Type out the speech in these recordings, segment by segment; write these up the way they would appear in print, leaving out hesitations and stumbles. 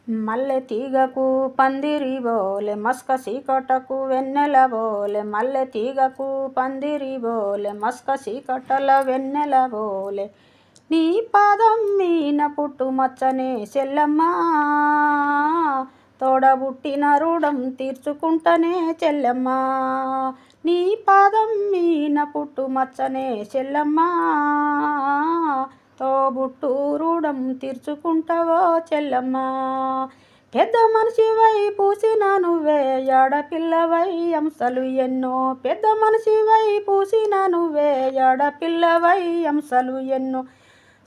మల్లె తీగకు పందిరి బోలె మస్క సీకటకు వెన్నెల బోలె మల్లె తీగకు పందిరి బోలె మస్క సీకటల వెన్నెల బోలె నీ పాదం మీన పుట్టు మచ్చనే చెల్లమ్మ తోడబుట్టిన రుణం తీర్చుకుంటనే చెల్లమ్మ నీ పాదం మీన పుట్టు మచ్చనే చెల్లమ్మ తోబుట్టు రుణం తీర్చుకుంటావో చెల్లమ్మ పెద్ద మనిషివై పూసిన నువ్వే ఆడపిల్లవై అంశలు ఎన్నో పెద్ద మనిషివై పూసిన నువ్వే ఆడపిల్లవై అంశలు ఎన్నో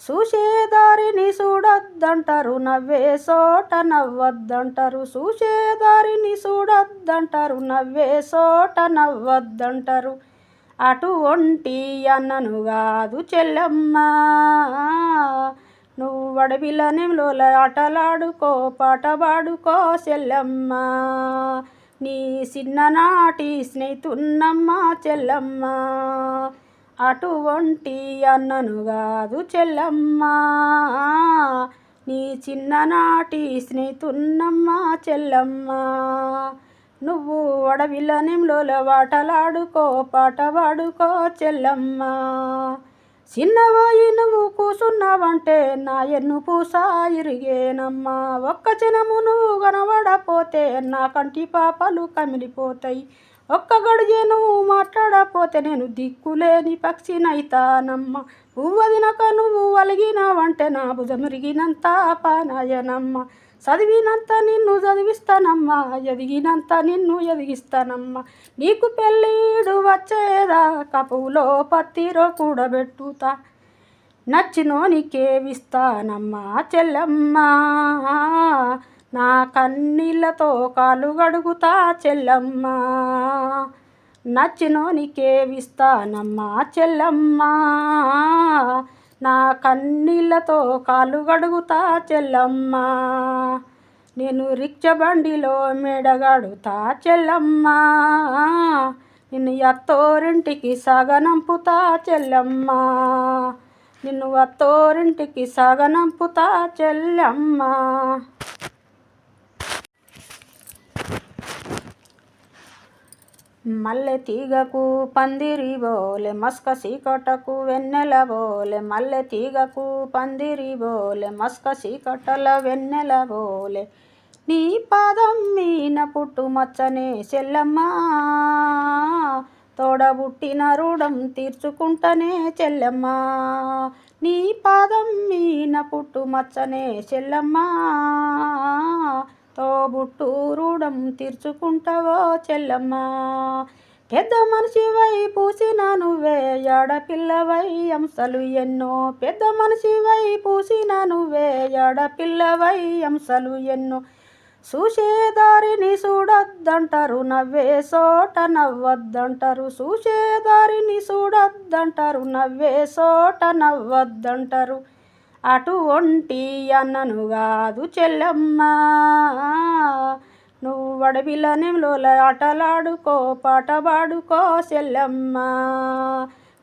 చూసేదారిని చూడొద్దంటారు నవ్వే చోట నవ్వొద్దంటారు చూసేదారిని చూడొద్దంటారు నవ్వే చోట నవ్వొద్దంటారు అటువంటి అన్నను కాదు చెల్లమ్మ నువ్వు అడవిల నెమలోల ఆటలాడుకో పాట పాడుకో చెల్లమ్మ నీ చిన్ననాటి స్నేహితున్నమ్మ చెల్లమ్మ అటువంటి అన్నను కాదు చెల్లమ్మ నీ చిన్ననాటి స్నేహితున్నమ్మ చెల్లమ్మ నువ్వు అడవిల నెమలోల ఆటలాడుకో పాట పాడుకో చెల్లమ్మ చిన్నవాయి నువ్వు కూసున్నావంటే నా ఎన్ను పూసా ఇరిగేనమ్మా ఒక్క జనము నువ్వు కనబడపోతే నా కంటి పాపలు కమిలిపోతాయి ఒక్క గడిగే నువ్వు మాట్లాడపోతే నేను దిక్కులేని పక్షినైతానమ్మ పువ్వదినక నువ్వు వలిగినావంటే నా భుజమిరిగినంత పానాయనమ్మ చదివినంత నిన్ను చదివిస్తానమ్మా ఎదిగినంత నిన్ను ఎదిగిస్తానమ్మా నీకు పెళ్ళీడు వచ్చేదా కపులో పత్తిరో కూడబెట్టుతా నచ్చినోనికేవిస్తానమ్మా చెల్లమ్మ నా కన్నీళ్ళతో కాలు గడుగుతా చెల్లమ్మ నచ్చినోనికేవిస్తానమ్మా చెల్లమ్మ నా కన్నీళ్ళతో కాలు గడుగుతా చెల్లమ్మ నేను రిక్ష బండిలో మెడగడుతా చెల్లమ్మ నిన్ను అత్తోరింటికి సాగనంపుతా చెల్లమ్మ నిన్ను అత్తోరింటికి సాగనంపుతా చెల్లమ్మ మల్లె తీగకు పందిరి బోలె మస్క సీకటకు వెన్నెల బోలె మల్లె తీగకు పందిరి బోలె మస్క సీకటల వెన్నెల బోలె నీ పాదం మీన పుట్టు మచ్చనే చెల్లమ్మ తోడబుట్టిన రుణం తీర్చుకుంటనే చెల్లమ్మ నీ పాదం మీన పుట్టు మచ్చనే చెల్లమ్మ తోబుట్టు రుణం తీర్చుకుంటావో చెల్లమ్మ పెద్ద మనిషివై పూసిన నువ్వే ఆడపిల్లవై అంశలు ఎన్నో పెద్ద మనిషివై పూసిన నువ్వే ఆడపిల్లవై అంశలు ఎన్నో చూసేదారిని చూడొద్దంటారు నవ్వే చోట నవ్వొద్దంటారు చూసేదారిని చూడొద్దంటారు నవ్వే చోట నవ్వొద్దంటారు అటువంటి అన్నను కాదు చెల్లమ్మ నువ్వు అడవిల నెమలోల ఆటలాడుకో పాట పాడుకో చెల్లమ్మ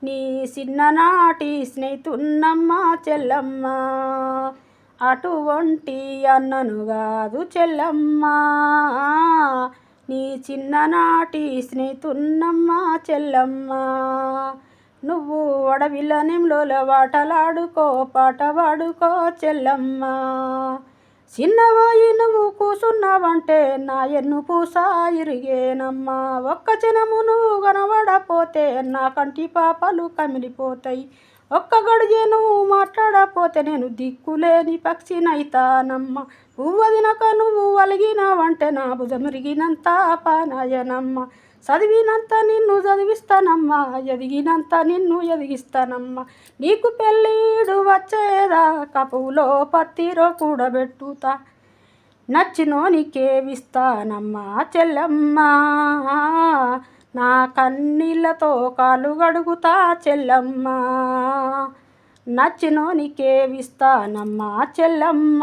నీ చిన్ననాటి స్నేహితున్నమ్మ చెల్లమ్మ అటువంటి అన్నను కాదు చెల్లమ్మ నీ చిన్ననాటి స్నేహితున్నమ్మ చెల్లమ్మ నువ్వు అడవిల నెమలోల ఆటలాడుకో పాట పాడుకో చెల్లమ్మ చిన్నవాయి నువ్వు కూసున్నావంటే నా ఎన్ను పూసా ఇరిగేనమ్మా ఒక్క జనము నువ్వు కనబడపోతే నా కంటి పాపలు కమిలిపోతాయి ఒక్క గడిగే నువ్వు మాట్లాడపోతే నేను దిక్కులేని పక్షినైతానమ్మ పువ్వదినక నువ్వు వలిగినావంటే నా భుజమిరిగినంత పానాయనమ్మ చదివినంత నిన్ను చదివిస్తానమ్మా ఎదిగినంత నిన్ను ఎదిగిస్తానమ్మా నీకు పెళ్ళీడు వచ్చేదా కపులో పత్తిరో కూడబెట్టుతా నచ్చినోనికేవిస్తానమ్మా చెల్లమ్మ నా కన్నీళ్ళతో కాలు గడుగుతా చెల్లమ్మ నచ్చినోనికేవిస్తానమ్మా చెల్లమ్మ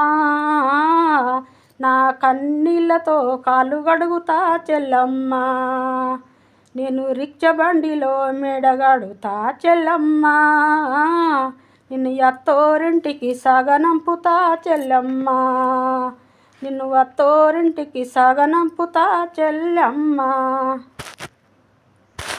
నా కన్నీళ్ళతో కాలు గడుగుతా చెల్లమ్మ నేను రిక్ష బండిలో మెడగడుతా చెల్లమ్మ నిన్ను అత్తోరింటికి సాగనంపుతా చెల్లమ్మ నిన్ను అత్తోరింటికి సాగనంపుతా చెల్లెమ్మ.